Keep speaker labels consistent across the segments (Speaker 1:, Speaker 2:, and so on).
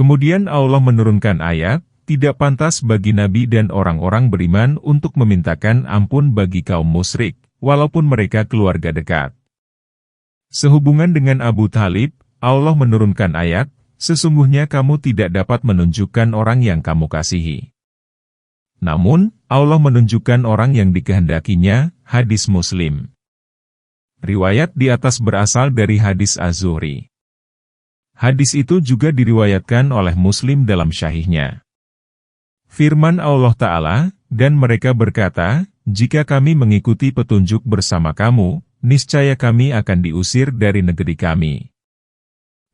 Speaker 1: Kemudian Allah menurunkan ayat, tidak pantas bagi Nabi dan orang-orang beriman untuk memintakan ampun bagi kaum musyrik, walaupun mereka keluarga dekat. Sehubungan dengan Abu Thalib, Allah menurunkan ayat, sesungguhnya kamu tidak dapat menunjukkan orang yang kamu kasihi. Namun, Allah menunjukkan orang yang dikehendakinya, hadis Muslim. Riwayat di atas berasal dari hadis Az-Zuhri. Hadis itu juga diriwayatkan oleh Muslim dalam syahihnya. Firman Allah Ta'ala, dan mereka berkata, jika kami mengikuti petunjuk bersama kamu, niscaya kami akan diusir dari negeri kami.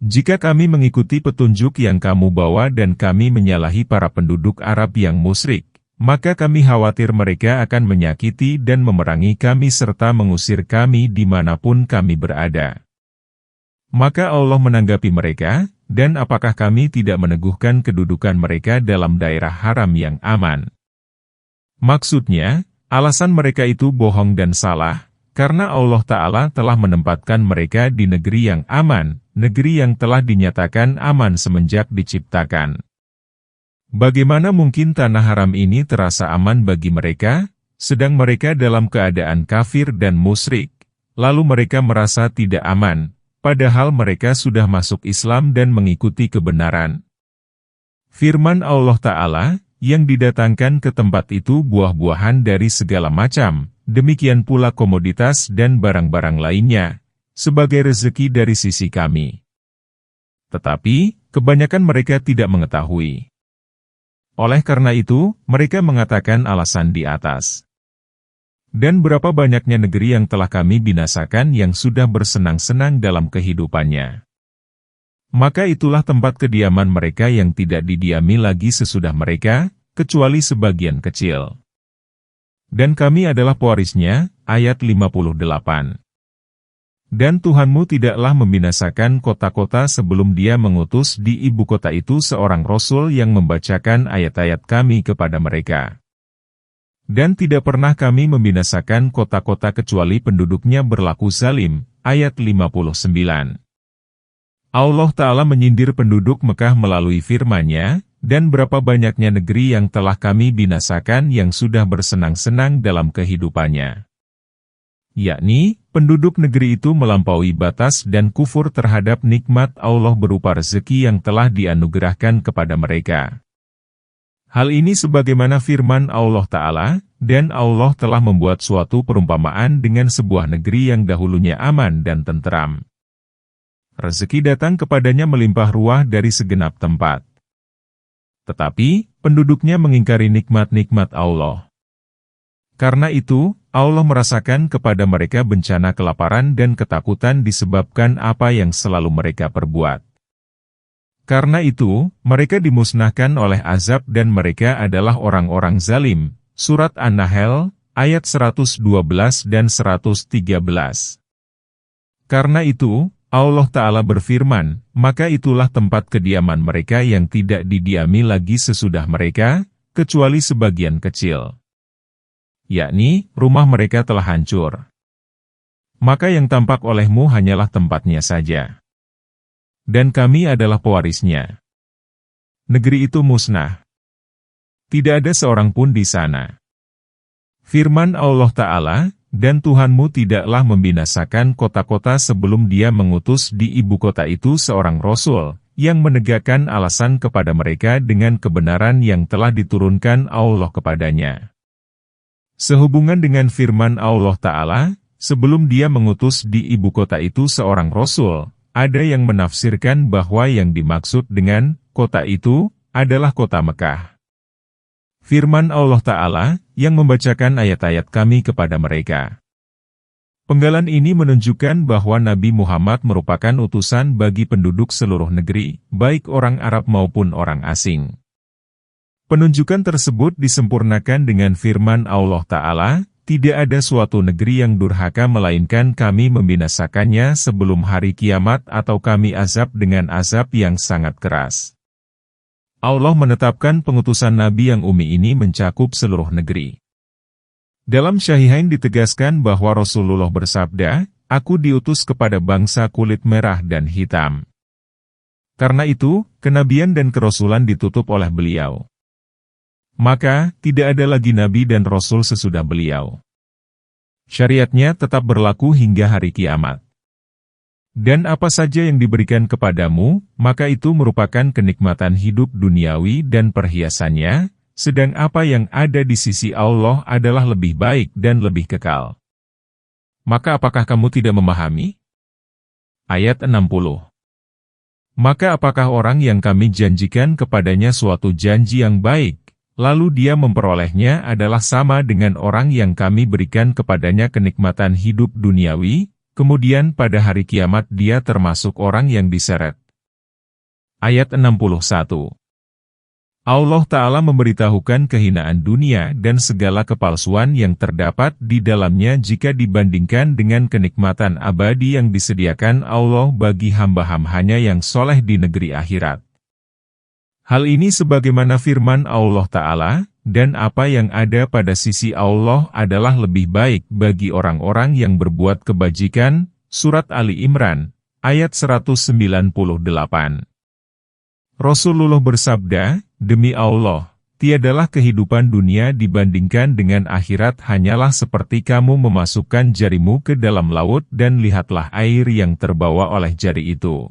Speaker 1: Jika kami mengikuti petunjuk yang kamu bawa dan kami menyalahi para penduduk Arab yang musyrik, maka kami khawatir mereka akan menyakiti dan memerangi kami serta mengusir kami dimanapun kami berada. Maka Allah menanggapi mereka, dan apakah kami tidak meneguhkan kedudukan mereka dalam daerah haram yang aman? Maksudnya, alasan mereka itu bohong dan salah, karena Allah Ta'ala telah menempatkan mereka di negeri yang aman, negeri yang telah dinyatakan aman semenjak diciptakan. Bagaimana mungkin tanah haram ini terasa aman bagi mereka, sedang mereka dalam keadaan kafir dan musyrik, lalu mereka merasa tidak aman, padahal mereka sudah masuk Islam dan mengikuti kebenaran. Firman Allah Ta'ala, yang didatangkan ke tempat itu buah-buahan dari segala macam, demikian pula komoditas dan barang-barang lainnya, sebagai rezeki dari sisi kami. Tetapi, kebanyakan mereka tidak mengetahui. Oleh karena itu, mereka mengatakan alasan di atas. Dan berapa banyaknya negeri yang telah kami binasakan yang sudah bersenang-senang dalam kehidupannya. Maka itulah tempat kediaman mereka yang tidak didiami lagi sesudah mereka, kecuali sebagian kecil. Dan kami adalah pewarisnya, ayat 58. Dan Tuhanmu tidaklah membinasakan kota-kota sebelum Dia mengutus di ibu kota itu seorang Rasul yang membacakan ayat-ayat kami kepada mereka. Dan tidak pernah kami membinasakan kota-kota kecuali penduduknya berlaku zalim, ayat 59. Allah Ta'ala menyindir penduduk Mekah melalui firman-Nya, dan berapa banyaknya negeri yang telah kami binasakan yang sudah bersenang-senang dalam kehidupannya. Yakni, penduduk negeri itu melampaui batas dan kufur terhadap nikmat Allah berupa rezeki yang telah dianugerahkan kepada mereka. Hal ini sebagaimana firman Allah Ta'ala, dan Allah telah membuat suatu perumpamaan dengan sebuah negeri yang dahulunya aman dan tenteram. Rezeki datang kepadanya melimpah ruah dari segenap tempat. Tetapi, penduduknya mengingkari nikmat-nikmat Allah. Karena itu, Allah merasakan kepada mereka bencana kelaparan dan ketakutan disebabkan apa yang selalu mereka perbuat. Karena itu, mereka dimusnahkan oleh azab dan mereka adalah orang-orang zalim. Surat An-Nahl, ayat 112 dan 113. Karena itu, Allah Ta'ala berfirman, maka itulah tempat kediaman mereka yang tidak didiami lagi sesudah mereka, kecuali sebagian kecil. Yakni, rumah mereka telah hancur. Maka yang tampak olehmu hanyalah tempatnya saja. Dan kami adalah pewarisnya. Negeri itu musnah. Tidak ada seorang pun di sana. Firman Allah Ta'ala, dan Tuhanmu tidaklah membinasakan kota-kota sebelum Dia mengutus di ibu kota itu seorang Rasul, yang menegakkan alasan kepada mereka dengan kebenaran yang telah diturunkan Allah kepadanya. Sehubungan dengan firman Allah Ta'ala, sebelum Dia mengutus di ibu kota itu seorang Rasul, ada yang menafsirkan bahwa yang dimaksud dengan kota itu adalah kota Mekah. Firman Allah Ta'ala, yang membacakan ayat-ayat kami kepada mereka. Penggalan ini menunjukkan bahwa Nabi Muhammad merupakan utusan bagi penduduk seluruh negeri, baik orang Arab maupun orang asing. Penunjukan tersebut disempurnakan dengan firman Allah Ta'ala, tidak ada suatu negeri yang durhaka melainkan kami membinasakannya sebelum hari kiamat atau kami azab dengan azab yang sangat keras. Allah menetapkan pengutusan Nabi yang ummi ini mencakup seluruh negeri. Dalam Syahihain ditegaskan bahwa Rasulullah bersabda, "Aku diutus kepada bangsa kulit merah dan hitam." Karena itu, kenabian dan kerasulan ditutup oleh beliau. Maka, tidak ada lagi nabi dan rasul sesudah beliau. Syariatnya tetap berlaku hingga hari kiamat. Dan apa saja yang diberikan kepadamu, maka itu merupakan kenikmatan hidup duniawi dan perhiasannya, sedang apa yang ada di sisi Allah adalah lebih baik dan lebih kekal. Maka apakah kamu tidak memahami? Ayat 60. Maka apakah orang yang kami janjikan kepadanya suatu janji yang baik, lalu dia memperolehnya adalah sama dengan orang yang kami berikan kepadanya kenikmatan hidup duniawi, kemudian pada hari kiamat dia termasuk orang yang diseret. Ayat 61. Allah Ta'ala memberitahukan kehinaan dunia dan segala kepalsuan yang terdapat di dalamnya jika dibandingkan dengan kenikmatan abadi yang disediakan Allah bagi hamba-hambanya yang soleh di negeri akhirat. Hal ini sebagaimana firman Allah Ta'ala, dan apa yang ada pada sisi Allah adalah lebih baik bagi orang-orang yang berbuat kebajikan, Surat Ali Imran, ayat 198. Rasulullah bersabda, "Demi Allah, tiadalah kehidupan dunia dibandingkan dengan akhirat hanyalah seperti kamu memasukkan jarimu ke dalam laut dan lihatlah air yang terbawa oleh jari itu."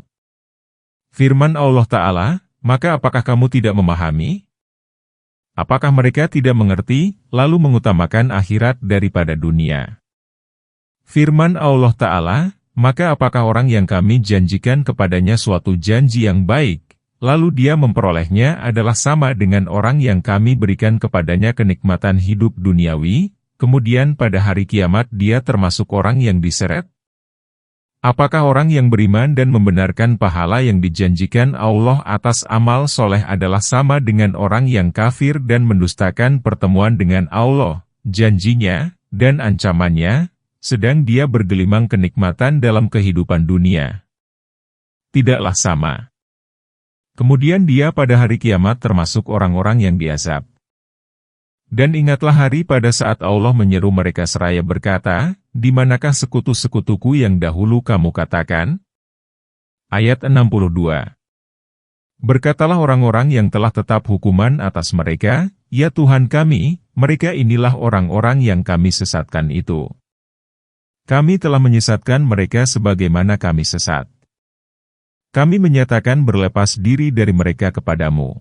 Speaker 1: Firman Allah Ta'ala, maka apakah kamu tidak memahami? Apakah mereka tidak mengerti, lalu mengutamakan akhirat daripada dunia? Firman Allah Ta'ala, maka apakah orang yang kami janjikan kepadanya suatu janji yang baik, lalu dia memperolehnya adalah sama dengan orang yang kami berikan kepadanya kenikmatan hidup duniawi, kemudian pada hari kiamat dia termasuk orang yang diseret? Apakah orang yang beriman dan membenarkan pahala yang dijanjikan Allah atas amal soleh adalah sama dengan orang yang kafir dan mendustakan pertemuan dengan Allah, janjinya, dan ancamannya, sedang dia bergelimang kenikmatan dalam kehidupan dunia? Tidaklah sama. Kemudian dia pada hari kiamat termasuk orang-orang yang diazab. Dan ingatlah hari pada saat Allah menyeru mereka seraya berkata, "Di manakah sekutu-sekutuku yang dahulu kamu katakan?" Ayat 62. Berkatalah orang-orang yang telah tetap hukuman atas mereka, "Ya Tuhan kami, mereka inilah orang-orang yang kami sesatkan itu. Kami telah menyesatkan mereka sebagaimana kami sesat. Kami menyatakan berlepas diri dari mereka kepadamu.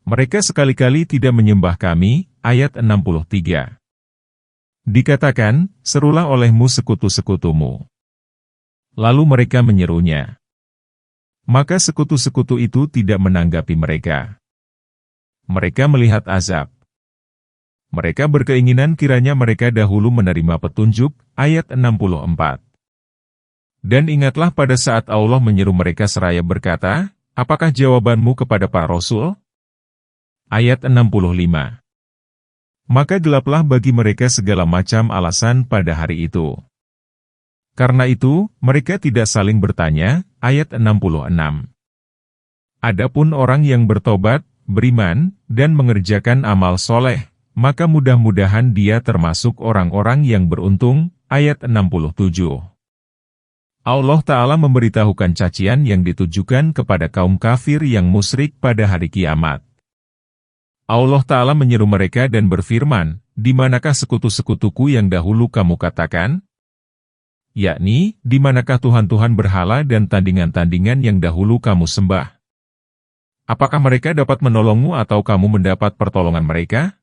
Speaker 1: Mereka sekali-kali tidak menyembah kami." Ayat 63. Dikatakan, "Serulah olehmu sekutu-sekutumu." Lalu mereka menyerunya. Maka sekutu-sekutu itu tidak menanggapi mereka. Mereka melihat azab. Mereka berkeinginan kiranya mereka dahulu menerima petunjuk. Ayat 64. Dan ingatlah pada saat Allah menyeru mereka seraya berkata, "Apakah jawabanmu kepada para rasul?" Ayat 65. Maka gelaplah bagi mereka segala macam alasan pada hari itu. Karena itu, mereka tidak saling bertanya. Ayat 66. Adapun orang yang bertobat, beriman, dan mengerjakan amal soleh, maka mudah-mudahan dia termasuk orang-orang yang beruntung. Ayat 67. Allah Ta'ala memberitahukan cacian yang ditujukan kepada kaum kafir yang musyrik pada hari kiamat. Allah Ta'ala menyeru mereka dan berfirman, "Di manakah sekutu-sekutuku yang dahulu kamu katakan?" Yakni, di manakah Tuhan-Tuhan berhala dan tandingan-tandingan yang dahulu kamu sembah? Apakah mereka dapat menolongmu atau kamu mendapat pertolongan mereka?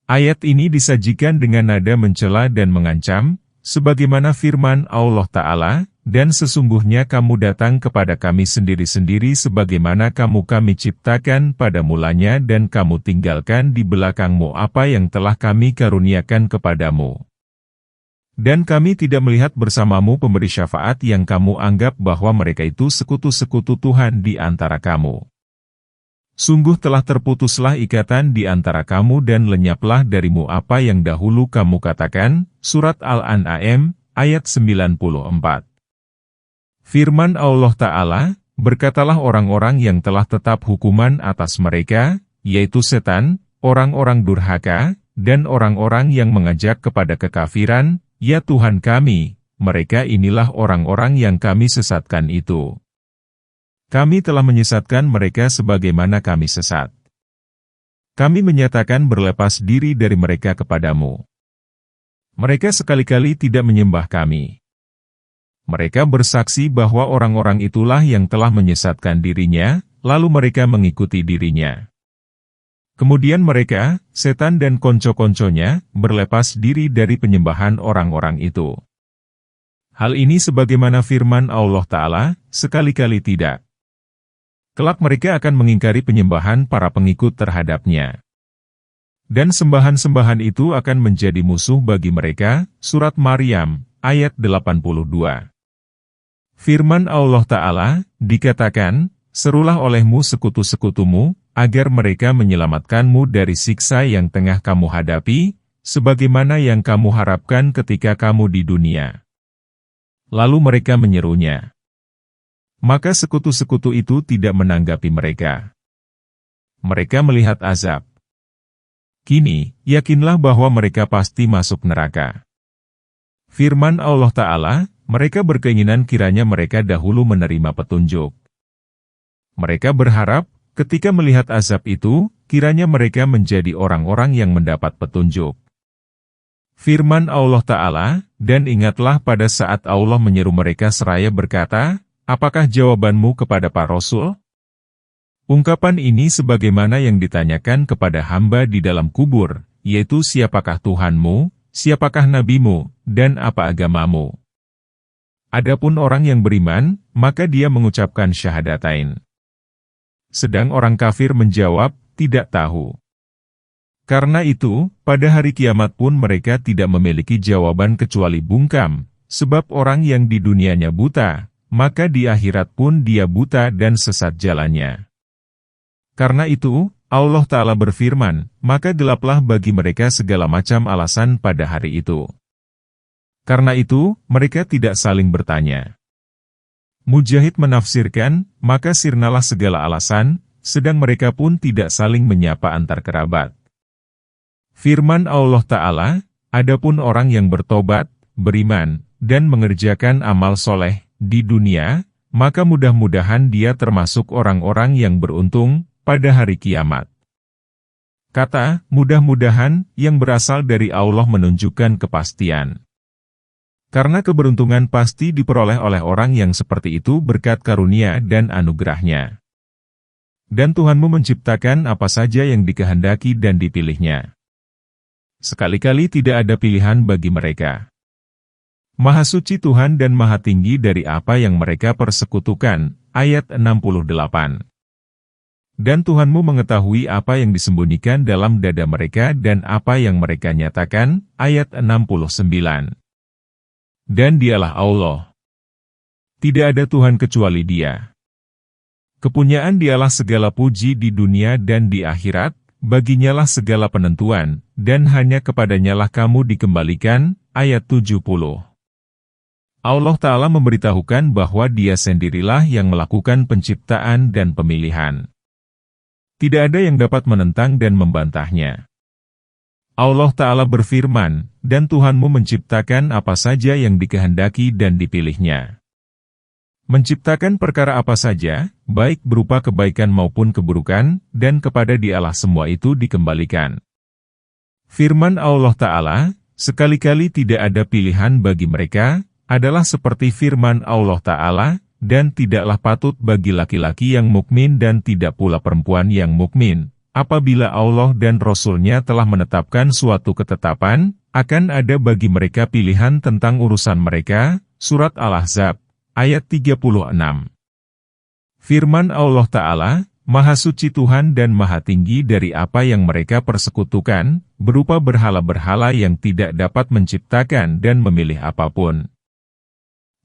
Speaker 1: Ayat ini disajikan dengan nada mencela dan mengancam, sebagaimana firman Allah Ta'ala, "Dan sesungguhnya kamu datang kepada kami sendiri-sendiri sebagaimana kami ciptakan pada mulanya dan kamu tinggalkan di belakangmu apa yang telah kami karuniakan kepadamu. Dan kami tidak melihat bersamamu pemberi syafaat yang kamu anggap bahwa mereka itu sekutu-sekutu Tuhan di antara kamu. Sungguh telah terputuslah ikatan di antara kamu dan lenyaplah darimu apa yang dahulu kamu katakan." Surat Al-An'am, ayat 94. Firman Allah Ta'ala, "Berkatalah orang-orang yang telah tetap hukuman atas mereka, yaitu setan, orang-orang durhaka, dan orang-orang yang mengajak kepada kekafiran, 'Ya Tuhan kami, mereka inilah orang-orang yang kami sesatkan itu.'" Kami telah menyesatkan mereka sebagaimana kami sesat. Kami menyatakan berlepas diri dari mereka kepadamu. Mereka sekali-kali tidak menyembah kami. Mereka bersaksi bahwa orang-orang itulah yang telah menyesatkan dirinya, lalu mereka mengikuti dirinya. Kemudian mereka, setan dan konco-konconya, berlepas diri dari penyembahan orang-orang itu. Hal ini sebagaimana firman Allah Ta'ala, sekali-kali tidak. Kelak mereka akan mengingkari penyembahan para pengikut terhadapnya. Dan sembahan-sembahan itu akan menjadi musuh bagi mereka. Surat Maryam, ayat 82. Firman Allah Ta'ala, dikatakan, serulah olehmu sekutu-sekutumu, agar mereka menyelamatkanmu dari siksa yang tengah kamu hadapi, sebagaimana yang kamu harapkan ketika kamu di dunia. Lalu mereka menyerunya. Maka sekutu-sekutu itu tidak menanggapi mereka. Mereka melihat azab. Kini, yakinlah bahwa mereka pasti masuk neraka. Firman Allah Ta'ala, mereka berkeinginan kiranya mereka dahulu menerima petunjuk. Mereka berharap, ketika melihat azab itu, kiranya mereka menjadi orang-orang yang mendapat petunjuk. Firman Allah Ta'ala, dan ingatlah pada saat Allah menyeru mereka seraya berkata, apakah jawabanmu kepada para rasul? Ungkapan ini sebagaimana yang ditanyakan kepada hamba di dalam kubur, yaitu siapakah Tuhanmu, siapakah nabimu, dan apa agamamu? Adapun orang yang beriman, maka dia mengucapkan syahadatain. Sedang orang kafir menjawab, tidak tahu. Karena itu, pada hari kiamat pun mereka tidak memiliki jawaban kecuali bungkam, sebab orang yang di dunianya buta, maka di akhirat pun dia buta dan sesat jalannya. Karena itu, Allah Ta'ala berfirman, maka gelaplah bagi mereka segala macam alasan pada hari itu. Karena itu, mereka tidak saling bertanya. Mujahid menafsirkan, maka sirnalah segala alasan, sedang mereka pun tidak saling menyapa antar kerabat. Firman Allah Ta'ala, adapun orang yang bertobat, beriman, dan mengerjakan amal soleh di dunia, maka mudah-mudahan dia termasuk orang-orang yang beruntung pada hari kiamat. Kata, mudah-mudahan, yang berasal dari Allah menunjukkan kepastian. Karena keberuntungan pasti diperoleh oleh orang yang seperti itu berkat karunia dan anugerahnya. Dan Tuhanmu menciptakan apa saja yang dikehendaki dan dipilihnya. Sekali-kali tidak ada pilihan bagi mereka. Maha suci Tuhan dan maha tinggi dari apa yang mereka persekutukan. Ayat 68. Dan Tuhanmu mengetahui apa yang disembunyikan dalam dada mereka dan apa yang mereka nyatakan. Ayat 69. Dan dialah Allah. Tidak ada Tuhan kecuali Dia. Kepunyaan dialah segala puji di dunia dan di akhirat, baginyalah segala penentuan, dan hanya kepadanyalah kamu dikembalikan. Ayat 70. Allah Ta'ala memberitahukan bahwa Dia sendirilah yang melakukan penciptaan dan pemilihan. Tidak ada yang dapat menentang dan membantahnya. Allah Ta'ala berfirman, dan Tuhanmu menciptakan apa saja yang dikehendaki dan dipilihnya. Menciptakan perkara apa saja, baik berupa kebaikan maupun keburukan, dan kepada Dialah semua itu dikembalikan. Firman Allah Ta'ala, sekali-kali tidak ada pilihan bagi mereka, adalah seperti firman Allah Ta'ala, dan tidaklah patut bagi laki-laki yang mukmin dan tidak pula perempuan yang mukmin, apabila Allah dan Rasul-Nya telah menetapkan suatu ketetapan, akan ada bagi mereka pilihan tentang urusan mereka. Surat Al-Ahzab, ayat 36. Firman Allah Ta'ala, Maha suci Tuhan dan maha tinggi dari apa yang mereka persekutukan, berupa berhala-berhala yang tidak dapat menciptakan dan memilih apapun.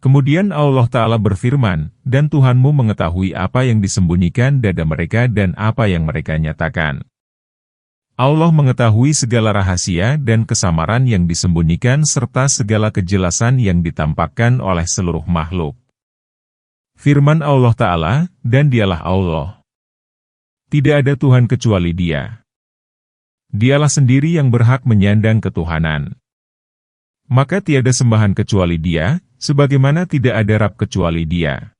Speaker 1: Kemudian Allah Ta'ala berfirman, dan Tuhanmu mengetahui apa yang disembunyikan dada mereka dan apa yang mereka nyatakan. Allah mengetahui segala rahasia dan kesamaran yang disembunyikan serta segala kejelasan yang ditampakkan oleh seluruh makhluk. Firman Allah Ta'ala, dan Dialah Allah. Tidak ada Tuhan kecuali Dia. Dialah sendiri yang berhak menyandang ketuhanan. Maka tiada sembahan kecuali Dia, sebagaimana tidak ada Rab kecuali Dia.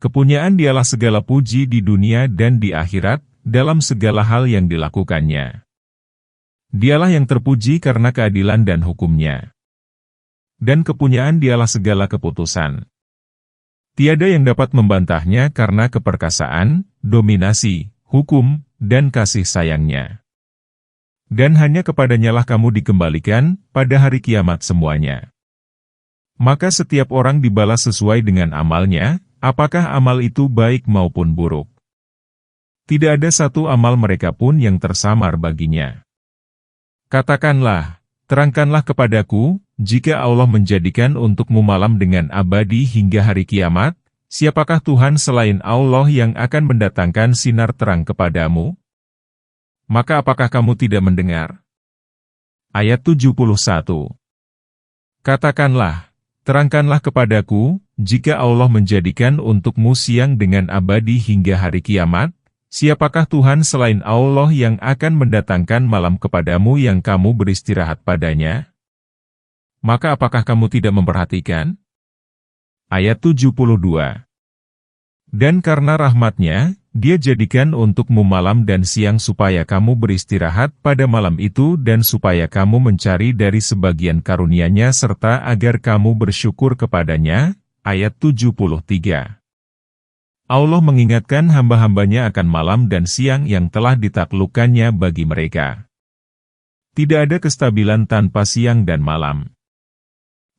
Speaker 1: Kepunyaan Dialah segala puji di dunia dan di akhirat, dalam segala hal yang dilakukannya. Dialah yang terpuji karena keadilan dan hukum-Nya. Dan kepunyaan Dialah segala keputusan. Tiada yang dapat membantah-Nya karena keperkasaan, dominasi, hukum, dan kasih sayang-Nya. Dan hanya kepada-Nya lah kamu dikembalikan, pada hari kiamat semuanya. Maka setiap orang dibalas sesuai dengan amalnya, apakah amal itu baik maupun buruk. Tidak ada satu amal mereka pun yang tersamar baginya. Katakanlah, terangkanlah kepadaku, jika Allah menjadikan untukmu malam dengan abadi hingga hari kiamat, siapakah Tuhan selain Allah yang akan mendatangkan sinar terang kepadamu? Maka apakah kamu tidak mendengar? Ayat 71. Katakanlah, terangkanlah kepadaku, jika Allah menjadikan untukmu siang dengan abadi hingga hari kiamat, siapakah Tuhan selain Allah yang akan mendatangkan malam kepadamu yang kamu beristirahat padanya? Maka apakah kamu tidak memperhatikan? Ayat 72. Dan karena rahmat-Nya, Dia jadikan untukmu malam dan siang supaya kamu beristirahat pada malam itu dan supaya kamu mencari dari sebagian karunia-Nya serta agar kamu bersyukur kepada-Nya. Ayat 73. Allah mengingatkan hamba-hambanya akan malam dan siang yang telah ditaklukkannya bagi mereka. Tidak ada kestabilan tanpa siang dan malam.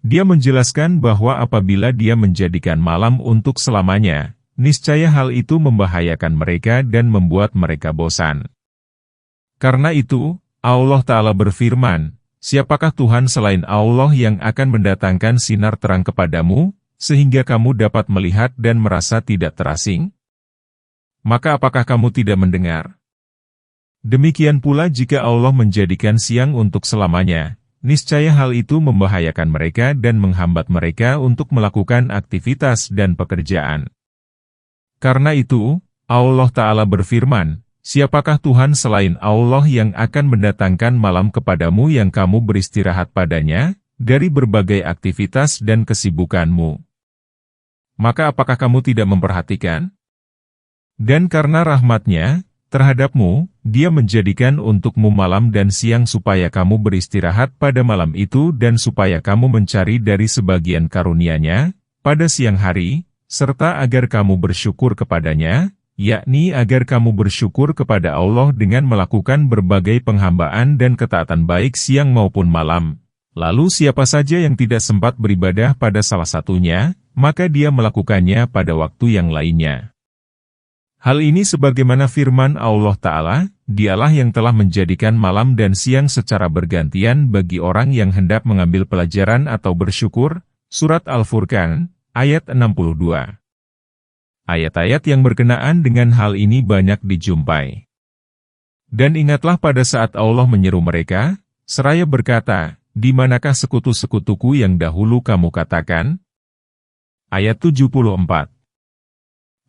Speaker 1: Dia menjelaskan bahwa apabila Dia menjadikan malam untuk selamanya, niscaya hal itu membahayakan mereka dan membuat mereka bosan. Karena itu, Allah Ta'ala berfirman, siapakah Tuhan selain Allah yang akan mendatangkan sinar terang kepadamu, sehingga kamu dapat melihat dan merasa tidak terasing? Maka apakah kamu tidak mendengar? Demikian pula jika Allah menjadikan siang untuk selamanya, niscaya hal itu membahayakan mereka dan menghambat mereka untuk melakukan aktivitas dan pekerjaan. Karena itu, Allah Ta'ala berfirman, siapakah Tuhan selain Allah yang akan mendatangkan malam kepadamu yang kamu beristirahat padanya, dari berbagai aktivitas dan kesibukanmu? Maka apakah kamu tidak memperhatikan? Dan karena rahmat-Nya terhadapmu, Dia menjadikan untukmu malam dan siang supaya kamu beristirahat pada malam itu dan supaya kamu mencari dari sebagian karunia-Nya, pada siang hari, serta agar kamu bersyukur kepada-Nya, yakni agar kamu bersyukur kepada Allah dengan melakukan berbagai penghambaan dan ketaatan baik siang maupun malam. Lalu siapa saja yang tidak sempat beribadah pada salah satunya, maka dia melakukannya pada waktu yang lainnya. Hal ini sebagaimana firman Allah Ta'ala, Dialah yang telah menjadikan malam dan siang secara bergantian bagi orang yang hendak mengambil pelajaran atau bersyukur. Surat Al-Furqan, ayat 62. Ayat-ayat yang berkenaan dengan hal ini banyak dijumpai. Dan ingatlah pada saat Allah menyeru mereka, seraya berkata, di manakah sekutu-sekutuku yang dahulu kamu katakan? Ayat 74.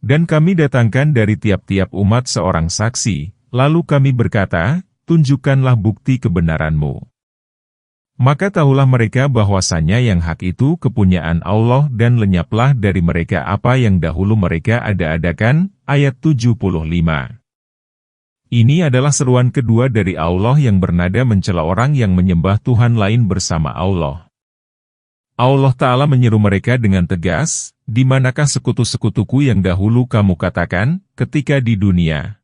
Speaker 1: Dan kami datangkan dari tiap-tiap umat seorang saksi, lalu kami berkata, tunjukkanlah bukti kebenaranmu. Maka tahulah mereka bahwasanya yang hak itu kepunyaan Allah dan lenyaplah dari mereka apa yang dahulu mereka ada-adakan. Ayat 75. Ini adalah seruan kedua dari Allah yang bernada mencela orang yang menyembah Tuhan lain bersama Allah. Allah Ta'ala menyeru mereka dengan tegas, di manakah sekutu-sekutuku yang dahulu kamu katakan, ketika di dunia?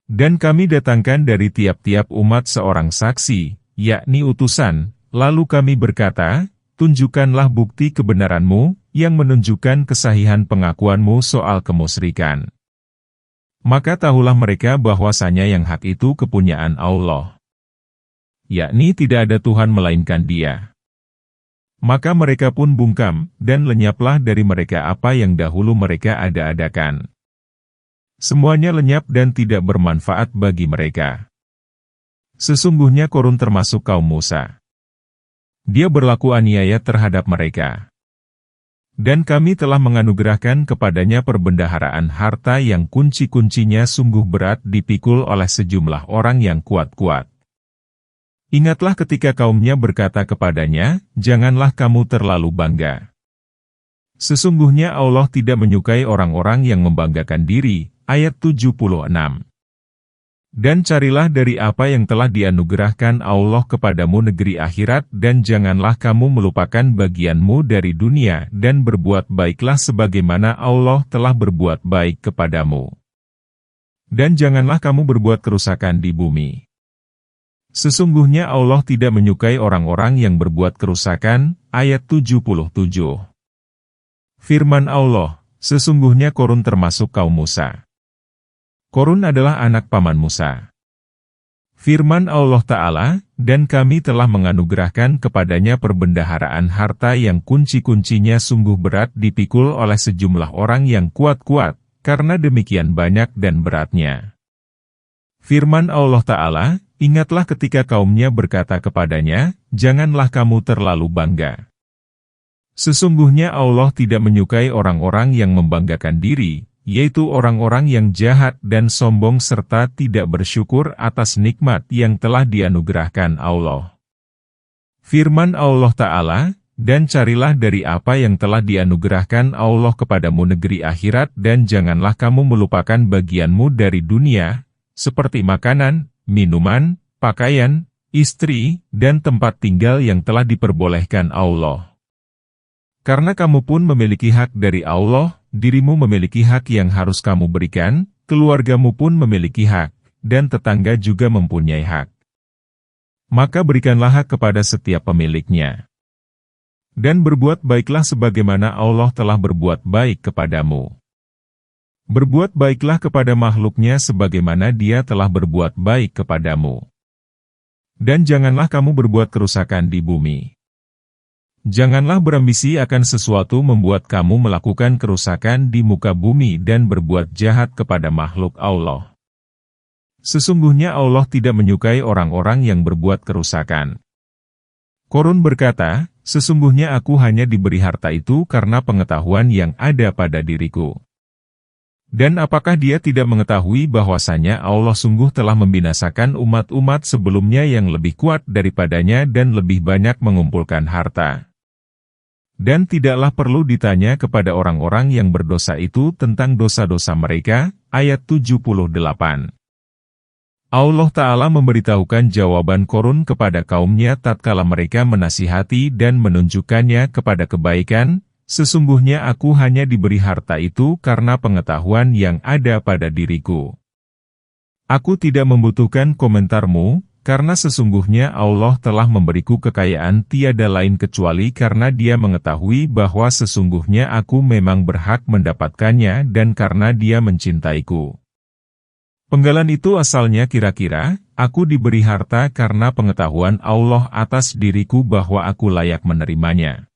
Speaker 1: Dan kami datangkan dari tiap-tiap umat seorang saksi, yakni utusan, lalu kami berkata, tunjukkanlah bukti kebenaranmu, yang menunjukkan kesahihan pengakuanmu soal kemusyrikan. Maka tahulah mereka bahwasanya yang hak itu kepunyaan Allah. Yakni tidak ada Tuhan melainkan Dia. Maka mereka pun bungkam, dan lenyaplah dari mereka apa yang dahulu mereka ada-adakan. Semuanya lenyap dan tidak bermanfaat bagi mereka. Sesungguhnya Qarun termasuk kaum Musa. Dia berlaku aniaya terhadap mereka. Dan kami telah menganugerahkan kepadanya perbendaharaan harta yang kunci-kuncinya sungguh berat dipikul oleh sejumlah orang yang kuat-kuat. Ingatlah ketika kaumnya berkata kepadanya, janganlah kamu terlalu bangga. Sesungguhnya Allah tidak menyukai orang-orang yang membanggakan diri. Ayat 76. Dan carilah dari apa yang telah dianugerahkan Allah kepadamu negeri akhirat dan janganlah kamu melupakan bagianmu dari dunia dan berbuat baiklah sebagaimana Allah telah berbuat baik kepadamu. Dan janganlah kamu berbuat kerusakan di bumi. Sesungguhnya Allah tidak menyukai orang-orang yang berbuat kerusakan. Ayat 77. Firman Allah, sesungguhnya Korun termasuk kaum Musa. Korun adalah anak paman Musa. Firman Allah Ta'ala, dan kami telah menganugerahkan kepadanya perbendaharaan harta yang kunci-kuncinya sungguh berat dipikul oleh sejumlah orang yang kuat-kuat, karena demikian banyak dan beratnya. Firman Allah Ta'ala, ingatlah ketika kaumnya berkata kepadanya, janganlah kamu terlalu bangga. Sesungguhnya Allah tidak menyukai orang-orang yang membanggakan diri, yaitu orang-orang yang jahat dan sombong serta tidak bersyukur atas nikmat yang telah dianugerahkan Allah. Firman Allah Ta'ala, dan carilah dari apa yang telah dianugerahkan Allah kepadamu negeri akhirat dan janganlah kamu melupakan bagianmu dari dunia, seperti makanan, minuman, pakaian, istri, dan tempat tinggal yang telah diperbolehkan Allah. Karena kamu pun memiliki hak dari Allah, dirimu memiliki hak yang harus kamu berikan, keluargamu pun memiliki hak, dan tetangga juga mempunyai hak. Maka berikanlah hak kepada setiap pemiliknya. Dan berbuat baiklah sebagaimana Allah telah berbuat baik kepadamu. Berbuat baiklah kepada makhluknya sebagaimana Dia telah berbuat baik kepadamu. Dan janganlah kamu berbuat kerusakan di bumi. Janganlah berambisi akan sesuatu membuat kamu melakukan kerusakan di muka bumi dan berbuat jahat kepada makhluk Allah. Sesungguhnya Allah tidak menyukai orang-orang yang berbuat kerusakan. Korun berkata, sesungguhnya aku hanya diberi harta itu karena pengetahuan yang ada pada diriku. Dan apakah dia tidak mengetahui bahwasanya Allah sungguh telah membinasakan umat-umat sebelumnya yang lebih kuat daripadanya dan lebih banyak mengumpulkan harta? Dan tidaklah perlu ditanya kepada orang-orang yang berdosa itu tentang dosa-dosa mereka. Ayat 78. Allah Ta'ala memberitahukan jawaban Korun kepada kaumnya tatkala mereka menasihati dan menunjukkannya kepada kebaikan, sesungguhnya aku hanya diberi harta itu karena pengetahuan yang ada pada diriku. Aku tidak membutuhkan komentarmu, karena sesungguhnya Allah telah memberiku kekayaan tiada lain kecuali karena Dia mengetahui bahwa sesungguhnya aku memang berhak mendapatkannya dan karena Dia mencintaiku. Penggalan itu asalnya kira-kira, aku diberi harta karena pengetahuan Allah atas diriku bahwa aku layak menerimanya.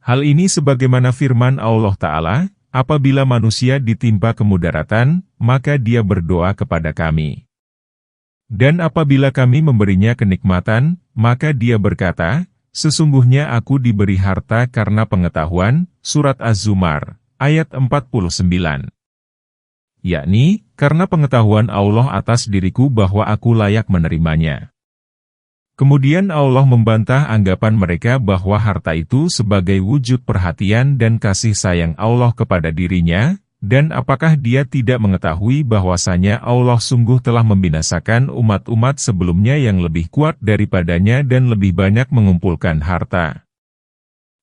Speaker 1: Hal ini sebagaimana firman Allah Ta'ala, apabila manusia ditimpa kemudaratan, maka dia berdoa kepada kami. Dan apabila kami memberinya kenikmatan, maka dia berkata, sesungguhnya aku diberi harta karena pengetahuan. Surat Az-Zumar, ayat 49. Yakni, karena pengetahuan Allah atas diriku bahwa aku layak menerimanya. Kemudian Allah membantah anggapan mereka bahwa harta itu sebagai wujud perhatian dan kasih sayang Allah kepada dirinya, dan apakah dia tidak mengetahui bahwasanya Allah sungguh telah membinasakan umat-umat sebelumnya yang lebih kuat daripadanya dan lebih banyak mengumpulkan harta.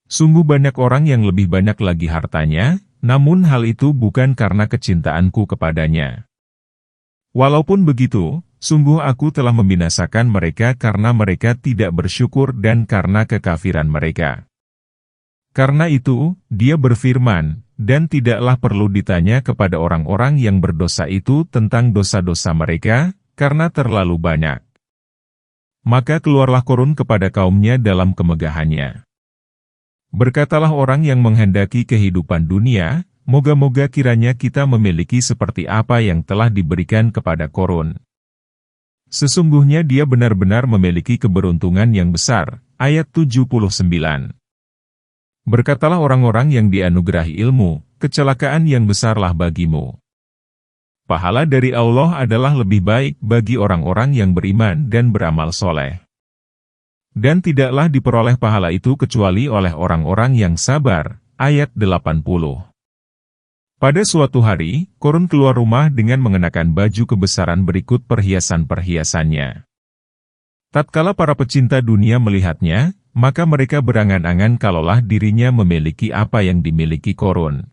Speaker 1: Sungguh banyak orang yang lebih banyak lagi hartanya, namun hal itu bukan karena kecintaanku kepadanya. Walaupun begitu, sungguh aku telah membinasakan mereka karena mereka tidak bersyukur dan karena kekafiran mereka. Karena itu, Dia berfirman, dan tidaklah perlu ditanya kepada orang-orang yang berdosa itu tentang dosa-dosa mereka, karena terlalu banyak. Maka keluarlah Korun kepada kaumnya dalam kemegahannya. Berkatalah orang yang menghendaki kehidupan dunia, moga-moga kiranya kita memiliki seperti apa yang telah diberikan kepada Korun. Sesungguhnya dia benar-benar memiliki keberuntungan yang besar. Ayat 79. Berkatalah orang-orang yang dianugerahi ilmu, kecelakaan yang besarlah bagimu. Pahala dari Allah adalah lebih baik bagi orang-orang yang beriman dan beramal soleh. Dan tidaklah diperoleh pahala itu kecuali oleh orang-orang yang sabar. ayat 80. Pada suatu hari, Korun keluar rumah dengan mengenakan baju kebesaran berikut perhiasan-perhiasannya. Tatkala para pecinta dunia melihatnya, maka mereka berangan-angan kalaulah dirinya memiliki apa yang dimiliki Korun.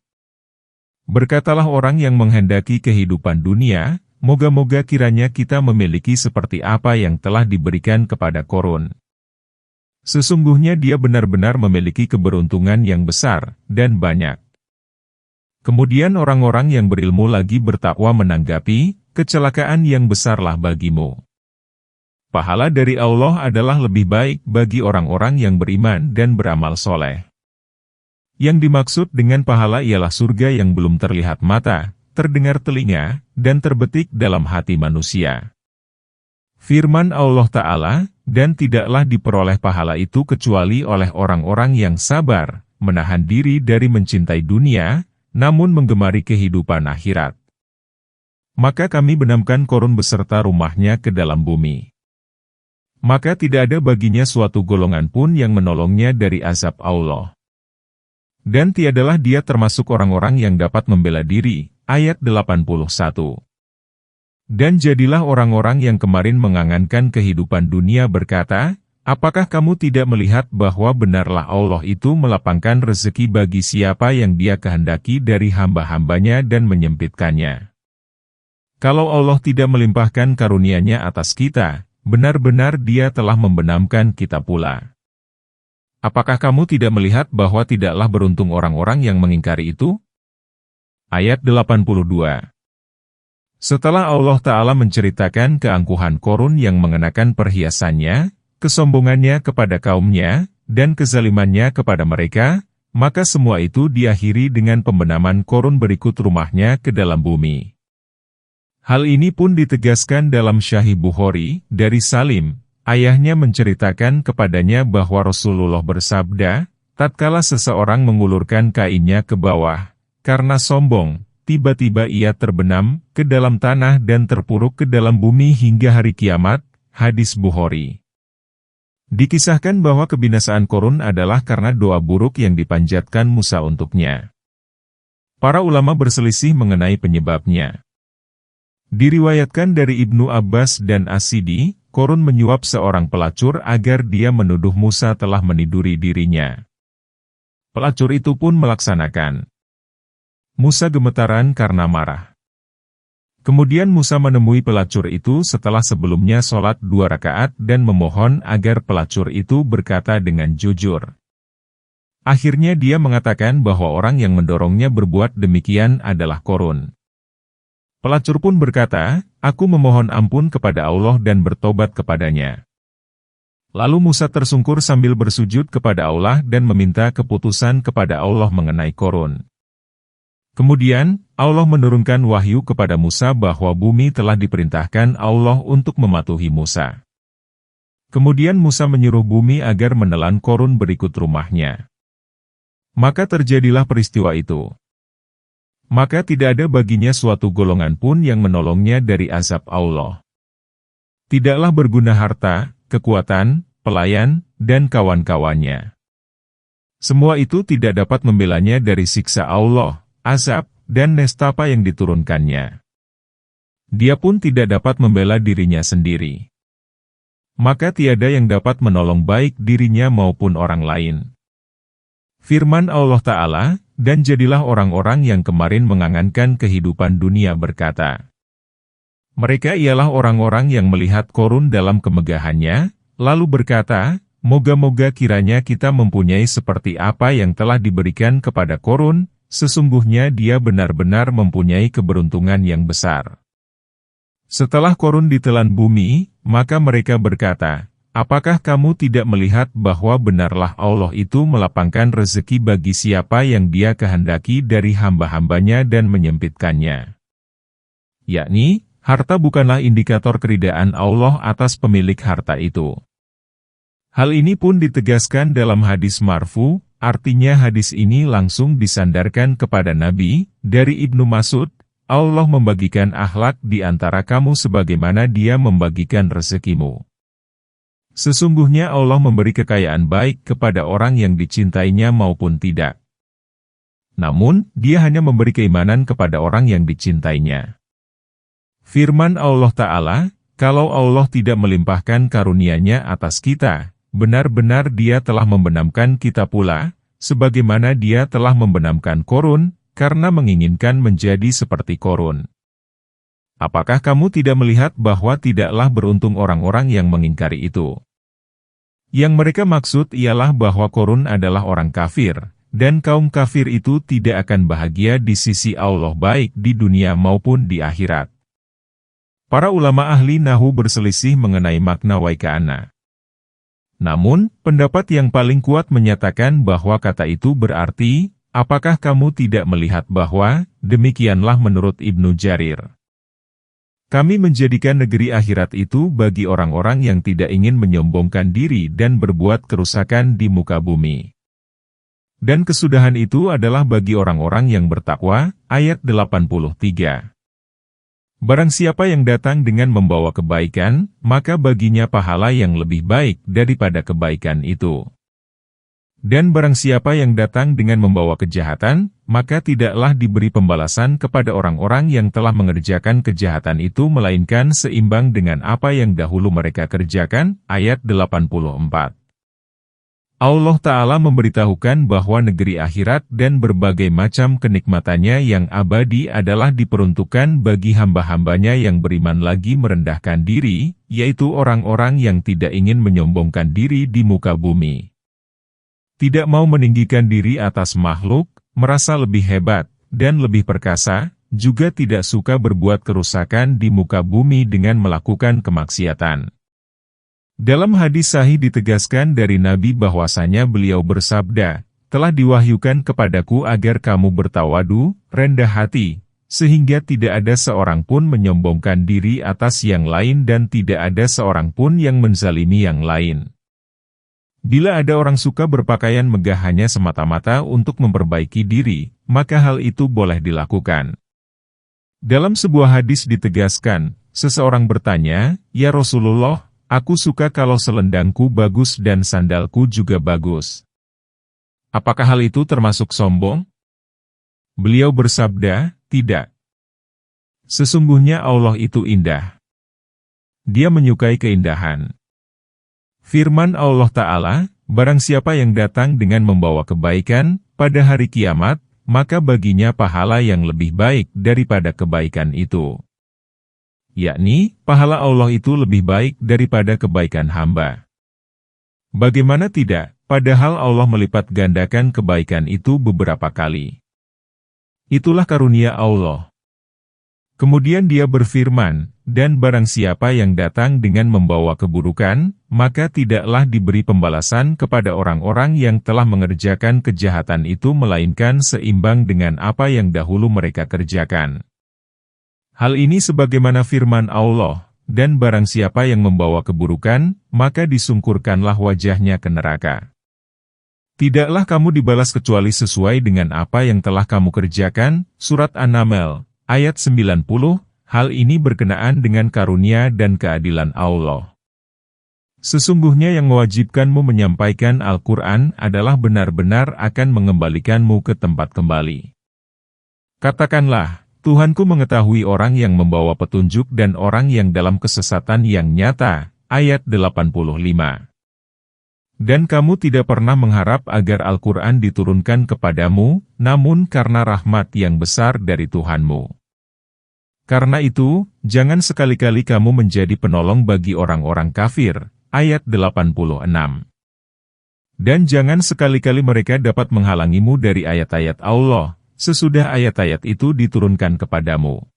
Speaker 1: Berkatalah orang yang menghendaki kehidupan dunia, moga-moga kiranya kita memiliki seperti apa yang telah diberikan kepada Korun. Sesungguhnya dia benar-benar memiliki keberuntungan yang besar dan banyak. Kemudian orang-orang yang berilmu lagi bertakwa menanggapi, kecelakaan yang besarlah bagimu. Pahala dari Allah adalah lebih baik bagi orang-orang yang beriman dan beramal soleh. Yang dimaksud dengan pahala ialah surga yang belum terlihat mata, terdengar telinga, dan terbetik dalam hati manusia. Firman Allah Ta'ala, dan tidaklah diperoleh pahala itu kecuali oleh orang-orang yang sabar, menahan diri dari mencintai dunia, namun menggemari kehidupan akhirat. Maka kami benamkan Korun beserta rumahnya ke dalam bumi. Maka tidak ada baginya suatu golongan pun yang menolongnya dari azab Allah. Dan tiadalah dia termasuk orang-orang yang dapat membela diri. Ayat 81. Dan jadilah orang-orang yang kemarin mengangankan kehidupan dunia berkata, apakah kamu tidak melihat bahwa benarlah Allah itu melapangkan rezeki bagi siapa yang Dia kehendaki dari hamba-hambanya dan menyempitkannya? Kalau Allah tidak melimpahkan karunia-Nya atas kita, benar-benar Dia telah membenamkan kita pula. Apakah kamu tidak melihat bahwa tidaklah beruntung orang-orang yang mengingkari itu? Ayat 82. Setelah Allah Ta'ala menceritakan keangkuhan Korun yang mengenakan perhiasannya, kesombongannya kepada kaumnya, dan kezalimannya kepada mereka, maka semua itu diakhiri dengan pembenaman Korun berikut rumahnya ke dalam bumi. Hal ini pun ditegaskan dalam Sahih Bukhari, dari Salim, ayahnya menceritakan kepadanya bahwa Rasulullah bersabda, tatkala seseorang mengulurkan kainnya ke bawah, karena sombong, tiba-tiba ia terbenam ke dalam tanah dan terpuruk ke dalam bumi hingga hari kiamat, hadis Bukhari. Dikisahkan bahwa kebinasaan Korun adalah karena doa buruk yang dipanjatkan Musa untuknya. Para ulama berselisih mengenai penyebabnya. Diriwayatkan dari Ibnu Abbas dan As-Sidi, Korun menyuap seorang pelacur agar dia menuduh Musa telah meniduri dirinya. Pelacur itu pun melaksanakan. Musa gemetaran karena marah. Kemudian Musa menemui pelacur itu setelah sebelumnya sholat 2 rakaat dan memohon agar pelacur itu berkata dengan jujur. Akhirnya dia mengatakan bahwa orang yang mendorongnya berbuat demikian adalah Korun. Pelacur pun berkata, aku memohon ampun kepada Allah dan bertobat kepadanya. Lalu Musa tersungkur sambil bersujud kepada Allah dan meminta keputusan kepada Allah mengenai Korun. Kemudian, Allah menurunkan wahyu kepada Musa bahwa bumi telah diperintahkan Allah untuk mematuhi Musa. Kemudian Musa menyuruh bumi agar menelan Korun berikut rumahnya. Maka terjadilah peristiwa itu. Maka tidak ada baginya suatu golongan pun yang menolongnya dari azab Allah. Tidaklah berguna harta, kekuatan, pelayan, dan kawan-kawannya. Semua itu tidak dapat membelanya dari siksa Allah, azab, dan nestapa yang diturunkannya. Dia pun tidak dapat membela dirinya sendiri. Maka tiada yang dapat menolong baik dirinya maupun orang lain. Firman Allah Ta'ala, dan jadilah orang-orang yang kemarin mengangankan kehidupan dunia berkata. Mereka ialah orang-orang yang melihat Korun dalam kemegahannya, lalu berkata, moga-moga kiranya kita mempunyai seperti apa yang telah diberikan kepada Korun, sesungguhnya dia benar-benar mempunyai keberuntungan yang besar. Setelah Korun ditelan bumi, maka mereka berkata, apakah kamu tidak melihat bahwa benarlah Allah itu melapangkan rezeki bagi siapa yang Dia kehendaki dari hamba-hambanya dan menyempitkannya? Yakni, harta bukanlah indikator keridaan Allah atas pemilik harta itu. Hal ini pun ditegaskan dalam hadis marfu, artinya hadis ini langsung disandarkan kepada Nabi, dari Ibnu Mas'ud, Allah membagikan akhlak di antara kamu sebagaimana Dia membagikan rezekimu. Sesungguhnya Allah memberi kekayaan baik kepada orang yang dicintainya maupun tidak. Namun, Dia hanya memberi keimanan kepada orang yang dicintainya. Firman Allah Ta'ala, kalau Allah tidak melimpahkan karunia-Nya atas kita, benar-benar Dia telah membenamkan kita pula, sebagaimana Dia telah membenamkan Qorun, karena menginginkan menjadi seperti Qorun. Apakah kamu tidak melihat bahwa tidaklah beruntung orang-orang yang mengingkari itu? Yang mereka maksud ialah bahwa Qorun adalah orang kafir, dan kaum kafir itu tidak akan bahagia di sisi Allah baik di dunia maupun di akhirat. Para ulama ahli Nahwu berselisih mengenai makna waika'ana. Namun, pendapat yang paling kuat menyatakan bahwa kata itu berarti, apakah kamu tidak melihat bahwa, demikianlah menurut Ibnu Jarir. Kami menjadikan negeri akhirat itu bagi orang-orang yang tidak ingin menyombongkan diri dan berbuat kerusakan di muka bumi. Dan kesudahan itu adalah bagi orang-orang yang bertakwa, ayat 83. Barang siapa yang datang dengan membawa kebaikan, maka baginya pahala yang lebih baik daripada kebaikan itu. Dan barang siapa yang datang dengan membawa kejahatan, maka tidaklah diberi pembalasan kepada orang-orang yang telah mengerjakan kejahatan itu melainkan seimbang dengan apa yang dahulu mereka kerjakan, ayat 84. Allah Ta'ala memberitahukan bahwa negeri akhirat dan berbagai macam kenikmatannya yang abadi adalah diperuntukkan bagi hamba-hambanya yang beriman lagi merendahkan diri, yaitu orang-orang yang tidak ingin menyombongkan diri di muka bumi. Tidak mau meninggikan diri atas makhluk, merasa lebih hebat, dan lebih perkasa, juga tidak suka berbuat kerusakan di muka bumi dengan melakukan kemaksiatan. Dalam hadis sahih ditegaskan dari Nabi bahwasanya beliau bersabda, telah diwahyukan kepadaku agar kamu bertawadu, rendah hati, sehingga tidak ada seorang pun menyombongkan diri atas yang lain dan tidak ada seorang pun yang menzalimi yang lain. Bila ada orang suka berpakaian megah hanya semata-mata untuk memperbaiki diri, maka hal itu boleh dilakukan. Dalam sebuah hadis ditegaskan, seseorang bertanya, "Ya Rasulullah, aku suka kalau selendangku bagus dan sandalku juga bagus. Apakah hal itu termasuk sombong?" Beliau bersabda, "Tidak. Sesungguhnya Allah itu indah. Dia menyukai keindahan." Firman Allah Ta'ala, barang siapa yang datang dengan membawa kebaikan, pada hari kiamat, maka baginya pahala yang lebih baik daripada kebaikan itu. Yakni, pahala Allah itu lebih baik daripada kebaikan hamba. Bagaimana tidak, padahal Allah melipat gandakan kebaikan itu beberapa kali. Itulah karunia Allah. Kemudian Dia berfirman, dan barang siapa yang datang dengan membawa keburukan, maka tidaklah diberi pembalasan kepada orang-orang yang telah mengerjakan kejahatan itu melainkan seimbang dengan apa yang dahulu mereka kerjakan. Hal ini sebagaimana firman Allah, dan barang siapa yang membawa keburukan, maka disungkurkanlah wajahnya ke neraka. Tidaklah kamu dibalas kecuali sesuai dengan apa yang telah kamu kerjakan, Surat An-Naml, ayat 90, hal ini berkenaan dengan karunia dan keadilan Allah. Sesungguhnya yang mewajibkanmu menyampaikan Al-Quran adalah benar-benar akan mengembalikanmu ke tempat kembali. Katakanlah, Tuhanku mengetahui orang yang membawa petunjuk dan orang yang dalam kesesatan yang nyata, ayat 85. Dan kamu tidak pernah mengharap agar Al-Quran diturunkan kepadamu, namun karena rahmat yang besar dari Tuhanmu. Karena itu, jangan sekali-kali kamu menjadi penolong bagi orang-orang kafir, ayat 86. Dan jangan sekali-kali mereka dapat menghalangimu dari ayat-ayat Allah, sesudah ayat-ayat itu diturunkan kepadamu.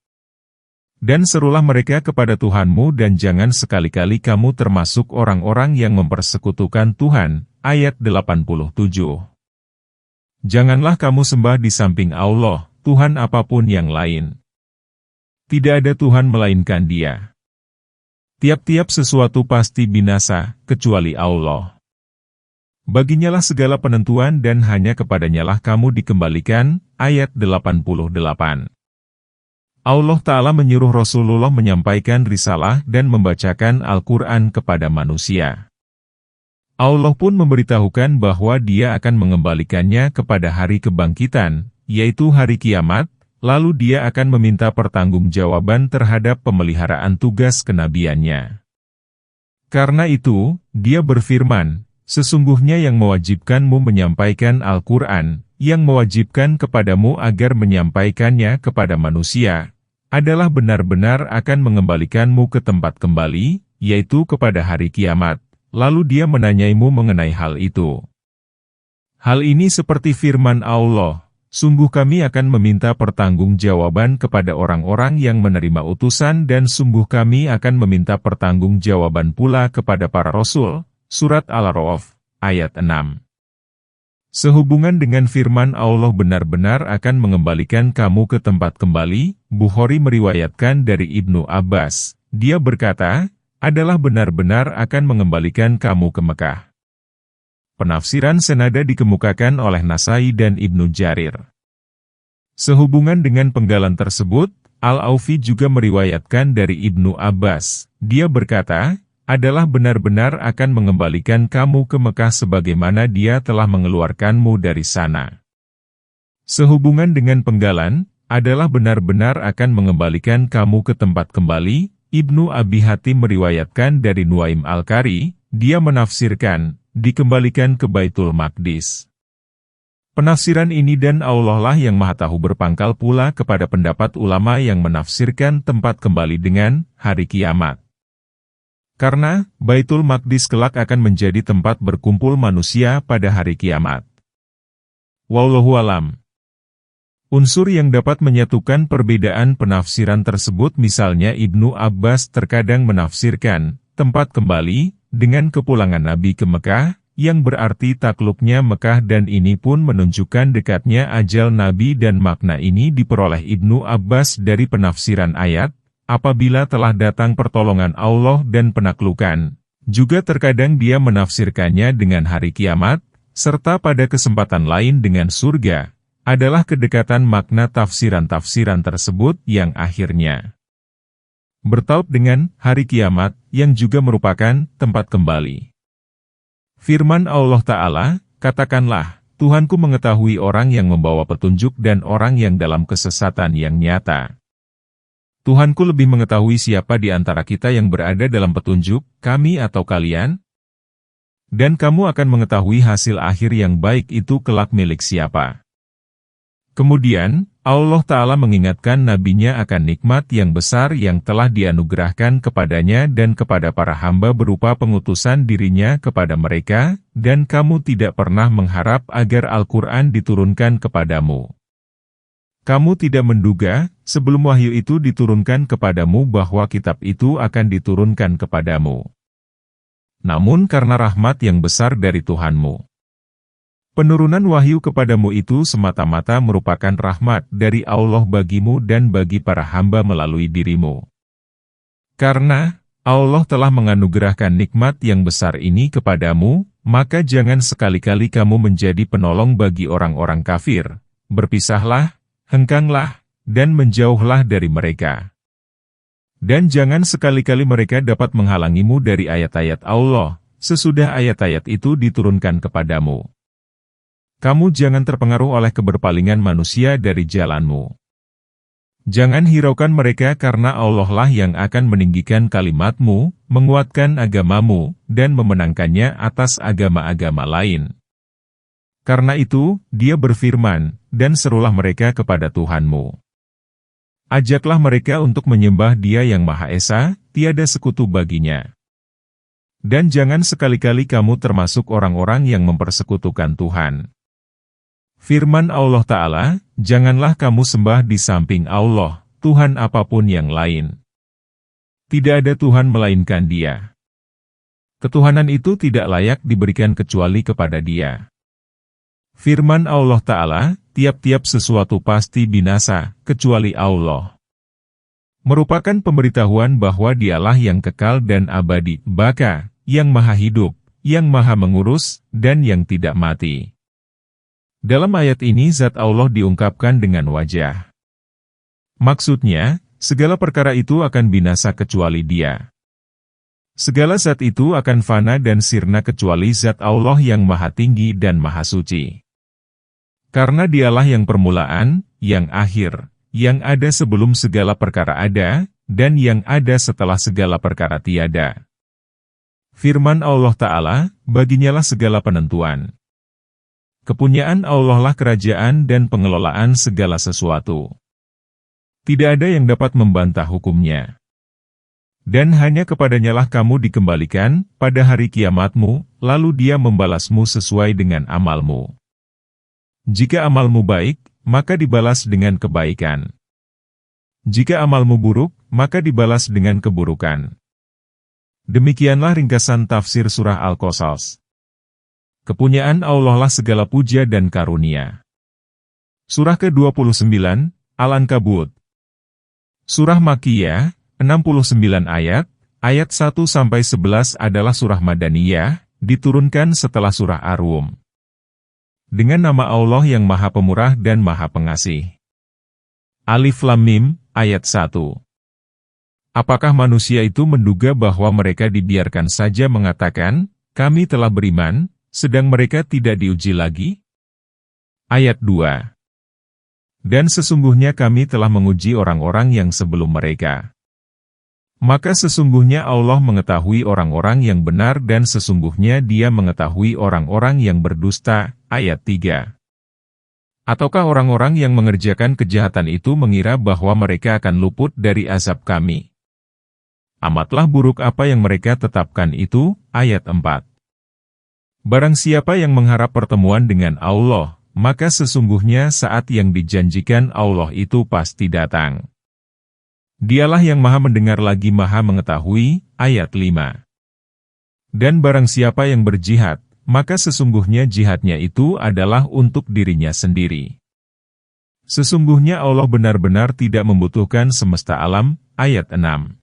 Speaker 1: Dan serulah mereka kepada Tuhanmu dan jangan sekali-kali kamu termasuk orang-orang yang mempersekutukan Tuhan, ayat 87. Janganlah kamu sembah di samping Allah, Tuhan apapun yang lain. Tidak ada Tuhan melainkan Dia. Tiap-tiap sesuatu pasti binasa, kecuali Allah. Baginyalah segala penentuan dan hanya kepadanyalah kamu dikembalikan, ayat 88. Allah Ta'ala menyuruh Rasulullah menyampaikan risalah dan membacakan Al-Quran kepada manusia. Allah pun memberitahukan bahwa Dia akan mengembalikannya kepada hari kebangkitan, yaitu hari kiamat, lalu dia akan meminta pertanggungjawaban terhadap pemeliharaan tugas kenabiannya. Karena itu, dia berfirman, sesungguhnya yang mewajibkanmu menyampaikan Al-Quran, yang mewajibkan kepadamu agar menyampaikannya kepada manusia, adalah benar-benar akan mengembalikanmu ke tempat kembali, yaitu kepada hari kiamat. Lalu dia menanyaimu mengenai hal itu. Hal ini seperti firman Allah, sungguh kami akan meminta pertanggungjawaban kepada orang-orang yang menerima utusan dan sungguh kami akan meminta pertanggungjawaban pula kepada para rasul. Surat Al-A'raf, ayat 6. Sehubungan dengan firman Allah benar-benar akan mengembalikan kamu ke tempat kembali, Bukhari meriwayatkan dari Ibnu Abbas, dia berkata, adalah benar-benar akan mengembalikan kamu ke Mekah. Penafsiran senada dikemukakan oleh Nasai dan Ibnu Jarir. Sehubungan dengan penggalan tersebut, Al-Aufi juga meriwayatkan dari Ibnu Abbas, dia berkata, adalah benar-benar akan mengembalikan kamu ke Mekah sebagaimana dia telah mengeluarkanmu dari sana. Sehubungan dengan penggalan, adalah benar-benar akan mengembalikan kamu ke tempat kembali. Ibnu Abi Hatim meriwayatkan dari Nuaim Al-Qari, dia menafsirkan, dikembalikan ke Baitul Maqdis. Penafsiran ini dan Allah lah yang Maha Tahu berpangkal pula kepada pendapat ulama yang menafsirkan tempat kembali dengan hari kiamat. Karena Baitul Maqdis kelak akan menjadi tempat berkumpul manusia pada hari kiamat. Wallahu alam. Unsur yang dapat menyatukan perbedaan penafsiran tersebut misalnya Ibnu Abbas terkadang menafsirkan tempat kembali dengan kepulangan Nabi ke Mekah, yang berarti takluknya Mekah dan ini pun menunjukkan dekatnya ajal Nabi dan makna ini diperoleh Ibnu Abbas dari penafsiran ayat, apabila telah datang pertolongan Allah dan penaklukan. Juga terkadang dia menafsirkannya dengan hari kiamat, serta pada kesempatan lain dengan surga. Adalah kedekatan makna tafsiran-tafsiran tersebut yang akhirnya bertaut dengan hari kiamat yang juga merupakan tempat kembali. Firman Allah Ta'ala, katakanlah, Tuhanku mengetahui orang yang membawa petunjuk dan orang yang dalam kesesatan yang nyata. Tuhanku lebih mengetahui siapa di antara kita yang berada dalam petunjuk, kami atau kalian? Dan kamu akan mengetahui hasil akhir yang baik itu kelak milik siapa. Kemudian, Allah Ta'ala mengingatkan nabinya akan nikmat yang besar yang telah dianugerahkan kepadanya dan kepada para hamba berupa pengutusan dirinya kepada mereka, dan kamu tidak pernah mengharap agar Al-Quran diturunkan kepadamu. Kamu tidak menduga, sebelum wahyu itu diturunkan kepadamu bahwa kitab itu akan diturunkan kepadamu. Namun karena rahmat yang besar dari Tuhanmu. Penurunan wahyu kepadamu itu semata-mata merupakan rahmat dari Allah bagimu dan bagi para hamba melalui dirimu. Karena Allah telah menganugerahkan nikmat yang besar ini kepadamu, maka jangan sekali-kali kamu menjadi penolong bagi orang-orang kafir. Berpisahlah, hengkanglah, dan menjauhlah dari mereka. Dan jangan sekali-kali mereka dapat menghalangimu dari ayat-ayat Allah, sesudah ayat-ayat itu diturunkan kepadamu. Kamu jangan terpengaruh oleh keberpalingan manusia dari jalanmu. Jangan hiraukan mereka karena Allah lah yang akan meninggikan kalimatmu, menguatkan agamamu, dan memenangkannya atas agama-agama lain. Karena itu, Dia berfirman, dan serulah mereka kepada Tuhanmu. Ajaklah mereka untuk menyembah Dia yang Maha Esa, tiada sekutu baginya. Dan jangan sekali-kali kamu termasuk orang-orang yang mempersekutukan Tuhan. Firman Allah Ta'ala, janganlah kamu sembah di samping Allah, Tuhan apapun yang lain. Tidak ada Tuhan melainkan Dia. Ketuhanan itu tidak layak diberikan kecuali kepada Dia. Firman Allah Ta'ala, tiap-tiap sesuatu pasti binasa, kecuali Allah. Merupakan pemberitahuan bahwa Dialah yang kekal dan abadi, baka, yang maha hidup, yang maha mengurus, dan yang tidak mati. Dalam ayat ini zat Allah diungkapkan dengan wajah. Maksudnya, segala perkara itu akan binasa kecuali Dia. Segala zat itu akan fana dan sirna kecuali zat Allah yang maha tinggi dan maha suci. Karena dialah yang permulaan, yang akhir, yang ada sebelum segala perkara ada, dan yang ada setelah segala perkara tiada. Firman Allah Ta'ala, baginyalah segala penentuan. Kepunyaan Allah lah kerajaan dan pengelolaan segala sesuatu. Tidak ada yang dapat membantah hukumnya. Dan hanya kepadanyalah kamu dikembalikan pada hari kiamatmu, lalu Dia membalasmu sesuai dengan amalmu. Jika amalmu baik, maka dibalas dengan kebaikan. Jika amalmu buruk, maka dibalas dengan keburukan. Demikianlah ringkasan tafsir surah Al-Qasas. Kepunyaan Allah lah segala puja dan karunia. Surah ke-29, Al-Ankabut. Surah Makkiyah, 69 ayat, ayat 1-11 adalah surah Madaniyah, diturunkan setelah surah Ar-Rum. Dengan nama Allah yang Maha Pemurah dan Maha Pengasih. Alif Lam Mim, ayat 1. Apakah manusia itu menduga bahwa mereka dibiarkan saja mengatakan, kami telah beriman, sedang mereka tidak diuji lagi? Ayat 2. Dan sesungguhnya kami telah menguji orang-orang yang sebelum mereka. Maka sesungguhnya Allah mengetahui orang-orang yang benar dan sesungguhnya Dia mengetahui orang-orang yang berdusta. Ayat 3. Ataukah orang-orang yang mengerjakan kejahatan itu mengira bahwa mereka akan luput dari azab kami? Amatlah buruk apa yang mereka tetapkan itu. Ayat 4. Barang siapa yang mengharap pertemuan dengan Allah, maka sesungguhnya saat yang dijanjikan Allah itu pasti datang. Dialah yang Maha mendengar lagi Maha mengetahui. Ayat 5. Dan barang siapa yang berjihad, maka sesungguhnya jihadnya itu adalah untuk dirinya sendiri. Sesungguhnya Allah benar-benar tidak membutuhkan semesta alam. Ayat 6.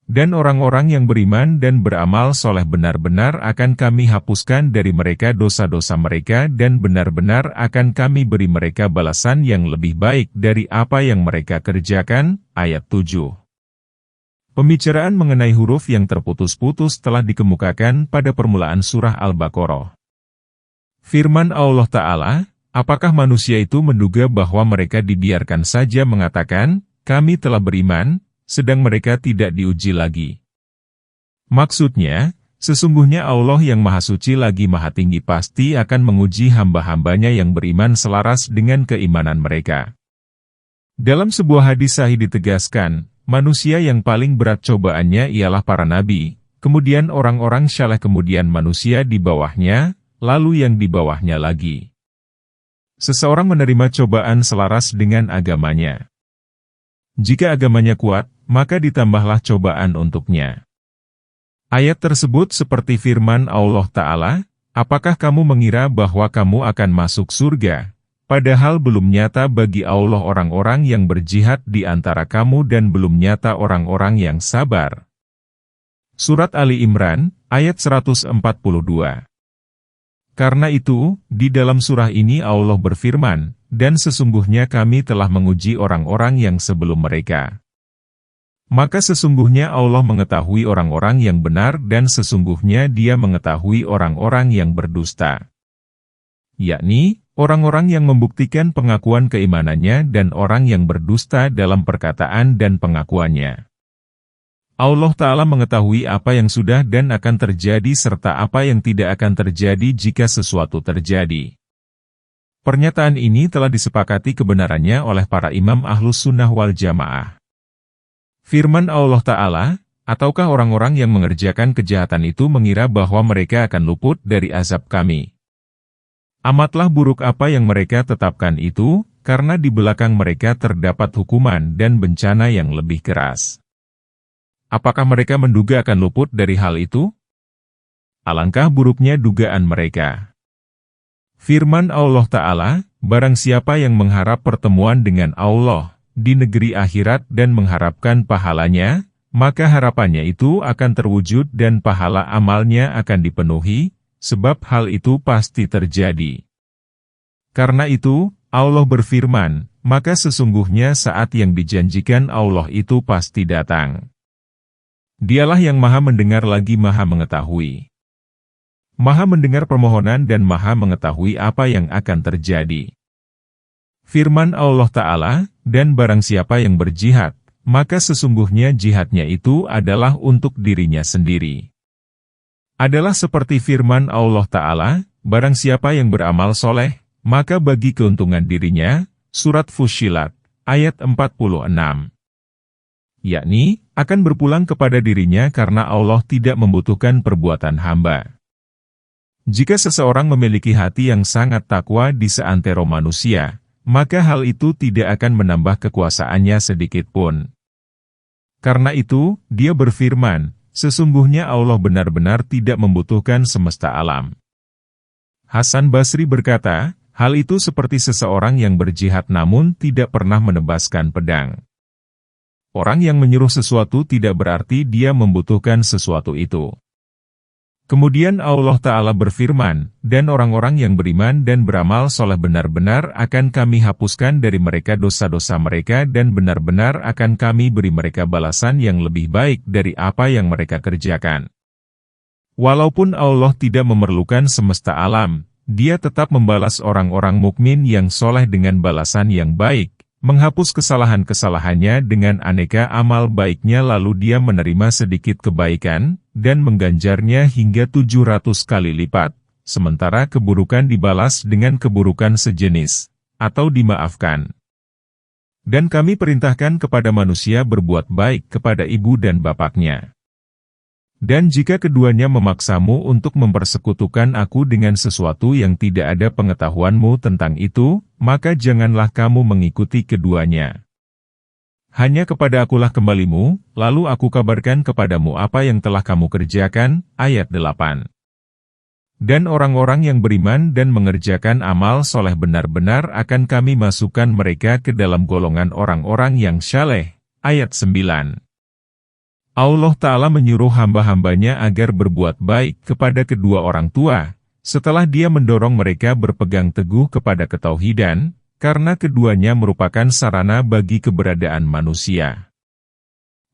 Speaker 1: Dan orang-orang yang beriman dan beramal soleh benar-benar akan kami hapuskan dari mereka dosa-dosa mereka dan benar-benar akan kami beri mereka balasan yang lebih baik dari apa yang mereka kerjakan. Ayat 7. Pembicaraan mengenai huruf yang terputus-putus telah dikemukakan pada permulaan surah Al-Baqarah. Firman Allah Ta'ala, apakah manusia itu menduga bahwa mereka dibiarkan saja mengatakan, kami telah beriman, sedang mereka tidak diuji lagi. Maksudnya, sesungguhnya Allah yang Maha Suci lagi Maha Tinggi pasti akan menguji hamba-hambanya yang beriman selaras dengan keimanan mereka. Dalam sebuah hadis sahih ditegaskan, manusia yang paling berat cobaannya ialah para nabi, kemudian orang-orang saleh, kemudian manusia di bawahnya, lalu yang di bawahnya lagi. Seseorang menerima cobaan selaras dengan agamanya. Jika agamanya kuat, maka ditambahlah cobaan untuknya. Ayat tersebut seperti firman Allah Ta'ala, apakah kamu mengira bahwa kamu akan masuk surga, padahal belum nyata bagi Allah orang-orang yang berjihad di antara kamu dan belum nyata orang-orang yang sabar. Surat Ali Imran, ayat 142. Karena itu, di dalam surah ini Allah berfirman, dan sesungguhnya kami telah menguji orang-orang yang sebelum mereka. Maka sesungguhnya Allah mengetahui orang-orang yang benar dan sesungguhnya Dia mengetahui orang-orang yang berdusta. Yakni, orang-orang yang membuktikan pengakuan keimanannya dan orang yang berdusta dalam perkataan dan pengakuannya. Allah Ta'ala mengetahui apa yang sudah dan akan terjadi serta apa yang tidak akan terjadi jika sesuatu terjadi. Pernyataan ini telah disepakati kebenarannya oleh para imam Ahlus Sunnah wal Jamaah. Firman Allah Ta'ala, ataukah orang-orang yang mengerjakan kejahatan itu mengira bahwa mereka akan luput dari azab kami? Amatlah buruk apa yang mereka tetapkan itu, karena di belakang mereka terdapat hukuman dan bencana yang lebih keras. Apakah mereka menduga akan luput dari hal itu? Alangkah buruknya dugaan mereka. Firman Allah Ta'ala, barang siapa yang mengharap pertemuan dengan Allah di negeri akhirat dan mengharapkan pahalanya, maka harapannya itu akan terwujud dan pahala amalnya akan dipenuhi, sebab hal itu pasti terjadi. Karena itu, Allah berfirman, maka sesungguhnya saat yang dijanjikan Allah itu pasti datang. Dialah yang Maha mendengar lagi Maha mengetahui. Maha mendengar permohonan dan Maha mengetahui apa yang akan terjadi. Firman Allah Ta'ala, dan barang siapa yang berjihad, maka sesungguhnya jihadnya itu adalah untuk dirinya sendiri. Adalah seperti firman Allah Ta'ala, barang siapa yang beramal soleh, maka bagi keuntungan dirinya, Surat Fussilat, ayat 46. Yakni, akan berpulang kepada dirinya karena Allah tidak membutuhkan perbuatan hamba. Jika seseorang memiliki hati yang sangat takwa di seantero manusia, maka hal itu tidak akan menambah kekuasaannya sedikitpun. Karena itu, dia berfirman, sesungguhnya Allah benar-benar tidak membutuhkan semesta alam. Hasan Basri berkata, hal itu seperti seseorang yang berjihad namun tidak pernah menebaskan pedang. Orang yang menyuruh sesuatu tidak berarti dia membutuhkan sesuatu itu. Kemudian Allah Ta'ala berfirman, dan orang-orang yang beriman dan beramal soleh benar-benar akan kami hapuskan dari mereka dosa-dosa mereka dan benar-benar akan kami beri mereka balasan yang lebih baik dari apa yang mereka kerjakan. Walaupun Allah tidak memerlukan semesta alam, Dia tetap membalas orang-orang mukmin yang soleh dengan balasan yang baik, menghapus kesalahan-kesalahannya dengan aneka amal baiknya lalu Dia menerima sedikit kebaikan, dan mengganjarnya hingga 700 kali lipat, sementara keburukan dibalas dengan keburukan sejenis, atau dimaafkan. Dan kami perintahkan kepada manusia berbuat baik kepada ibu dan bapaknya. Dan jika keduanya memaksamu untuk mempersekutukan aku dengan sesuatu yang tidak ada pengetahuanmu tentang itu, maka janganlah kamu mengikuti keduanya. Hanya kepada akulah kembalimu, lalu aku kabarkan kepadamu apa yang telah kamu kerjakan, ayat 8. Dan orang-orang yang beriman dan mengerjakan amal soleh benar-benar akan kami masukkan mereka ke dalam golongan orang-orang yang saleh, ayat 9. Allah Ta'ala menyuruh hamba-hambanya agar berbuat baik kepada kedua orang tua, setelah Dia mendorong mereka berpegang teguh kepada ketauhidan, karena keduanya merupakan sarana bagi keberadaan manusia.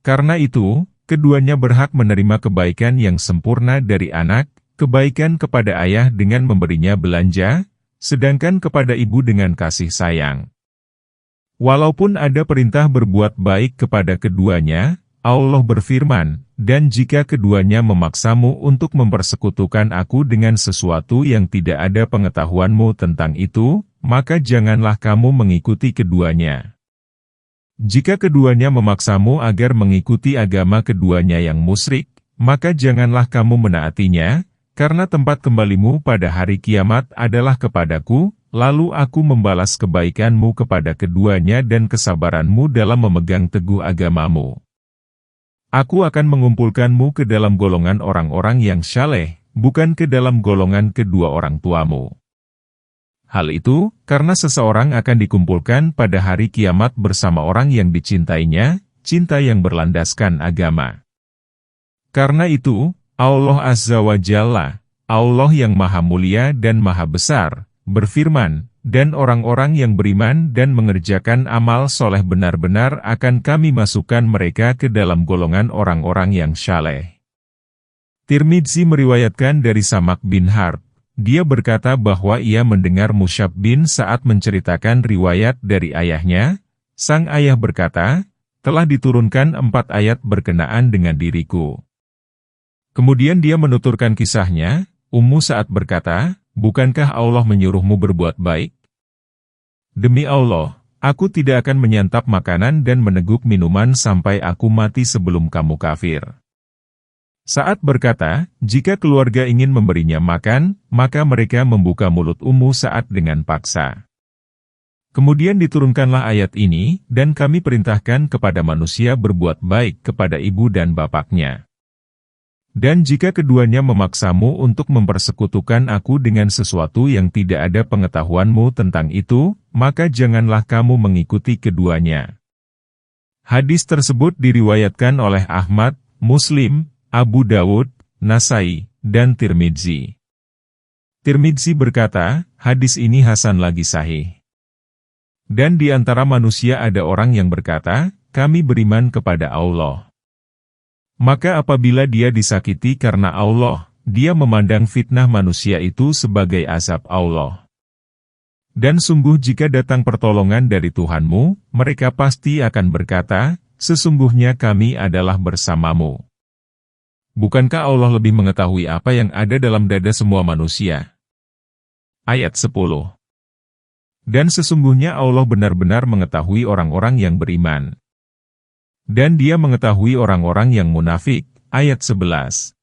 Speaker 1: Karena itu, keduanya berhak menerima kebaikan yang sempurna dari anak, kebaikan kepada ayah dengan memberinya belanja, sedangkan kepada ibu dengan kasih sayang. Walaupun ada perintah berbuat baik kepada keduanya, Allah berfirman, dan jika keduanya memaksamu untuk mempersekutukan aku dengan sesuatu yang tidak ada pengetahuanmu tentang itu, maka janganlah kamu mengikuti keduanya. Jika keduanya memaksamu agar mengikuti agama keduanya yang musyrik, maka janganlah kamu menaatinya, karena tempat kembalimu pada hari kiamat adalah kepadaku, lalu aku membalas kebaikanmu kepada keduanya dan kesabaranmu dalam memegang teguh agamamu. Aku akan mengumpulkanmu ke dalam golongan orang-orang yang saleh, bukan ke dalam golongan kedua orang tuamu. Hal itu, karena seseorang akan dikumpulkan pada hari kiamat bersama orang yang dicintainya, cinta yang berlandaskan agama. Karena itu, Allah Azza wa Jalla, Allah yang maha mulia dan maha besar, berfirman, dan orang-orang yang beriman dan mengerjakan amal soleh benar-benar akan kami masukkan mereka ke dalam golongan orang-orang yang saleh. Tirmidzi meriwayatkan dari Samak bin Harb, dia berkata bahwa ia mendengar Musyab bin Sa'ad menceritakan riwayat dari ayahnya, sang ayah berkata, telah diturunkan 4 ayat berkenaan dengan diriku. Kemudian dia menuturkan kisahnya, Ummu Sa'ad berkata, bukankah Allah menyuruhmu berbuat baik? Demi Allah, aku tidak akan menyantap makanan dan meneguk minuman sampai aku mati sebelum kamu kafir. Sa'ad berkata, jika keluarga ingin memberinya makan, maka mereka membuka mulut Ummu Sa'ad dengan paksa. Kemudian diturunkanlah ayat ini, dan kami perintahkan kepada manusia berbuat baik kepada ibu dan bapaknya. Dan jika keduanya memaksamu untuk mempersekutukan aku dengan sesuatu yang tidak ada pengetahuanmu tentang itu, maka janganlah kamu mengikuti keduanya. Hadis tersebut diriwayatkan oleh Ahmad, Muslim, Abu Dawud, Nasai, dan Tirmidzi. Tirmidzi berkata, hadis ini hasan lagi sahih. Dan di antara manusia ada orang yang berkata, kami beriman kepada Allah. Maka apabila dia disakiti karena Allah, dia memandang fitnah manusia itu sebagai azab Allah. Dan sungguh jika datang pertolongan dari Tuhanmu, mereka pasti akan berkata, sesungguhnya kami adalah bersamamu. Bukankah Allah lebih mengetahui apa yang ada dalam dada semua manusia? Ayat 10. Dan sesungguhnya Allah benar-benar mengetahui orang-orang yang beriman. Dan Dia mengetahui orang-orang yang munafik. Ayat 11.